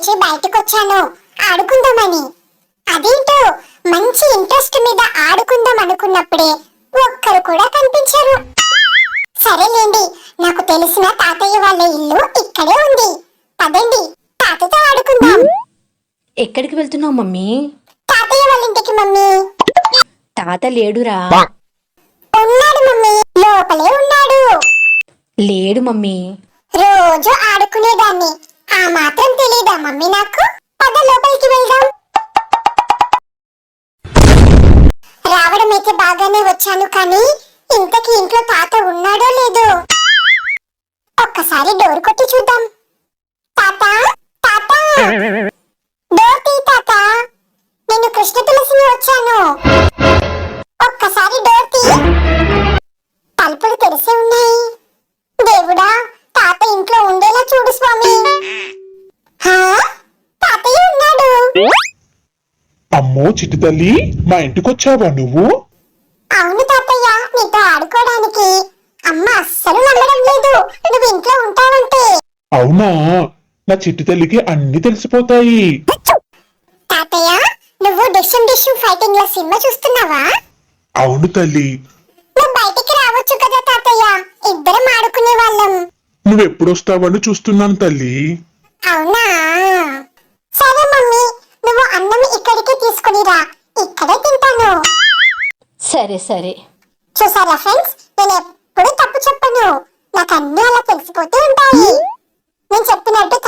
లేచి బయటకు వచ్చాను ఆడుకుందామని. అదేంటో మంచి ఇంట్రెస్ట్ మీద ఆడుకుందాం అనుకున్నప్పుడే ఒక్కరు కూడా కనిపించారు. సరేలేండి, నాకు తెలిసిన తాతయ్య వాళ్ళ ఇల్లు ఇక్కడే ఉంది. పదండి తాతతో ఆడుకుందాం. ఎక్కడికి వెళ్తున్నావు మమ్మీ? తాతయ్య వాళ్ళ ఇంటికి మమ్మీ. తాత లేడురా. ఉన్నాడు మమ్మీ, లోపలే ఉన్నాడు. లేడు మమ్మీ. రోజు ఆడుకునేదాన్ని, ఆ మాత్రం తెలీదా మమ్మీ నాకు? పద లోపలికి వెళ్దాం. రావడం అయితే బాగానే వచ్చాను, కానీ ఇంతకీ ఇంట్లో తాత ఉన్నాడో లేదో ఒక్కసారి డోర్ కొట్టి చూద్దాం. తాత తాత, డోర్ తీ తాత, నేను కృష్ణ తులసిని వచ్చాను. ఒక్కసారి డోర్ తీ. తలుపులు తెరిసే ఉన్నాయి. దేవుడా, తాత ఇంట్లో ఉండేలా చూడు స్వామి. తాతయ్య ఉన్నాడు. అమ్మో చిట్టి తల్లి, మా ఇంటికొచ్చావా నువ్వు? అవును తాతయ్య, నీతో ఆడుకోవడానికి. అమ్మ అస్సలు నమ్మడం లేదు నువ్వు ఇంట్లో ఉంటావంటే. అవునా, నా చిట్టి తల్లికి అన్ని తెలిసిపోతాయి. తాతయ్య, నువ్వు డిషం డిషం ఫైటింగ్ లో సినిమా చూస్తున్నావా? అవును తల్లి. నువ్వు బయటికి రావచ్చు కదా తాతయ్య, ఇద్దరం ఆడుకునే వాళ్ళం. నువ్వెప్పుడొస్తావని చూస్తున్నాను తల్లి. అవునా, సరే మమ్మీ, నువ్వు అన్నం ఇక్కడికి తీసుకునిరా, ఇక్కడే తింటాను. సరే సరే. చూసారా ఫ్రెండ్స్, నేను ఎప్పుడు తప్పు చెప్పను, నాకు అన్ని అలా తెలిసిపోతూ ఉంటాయి. నేను చెప్పినట్టు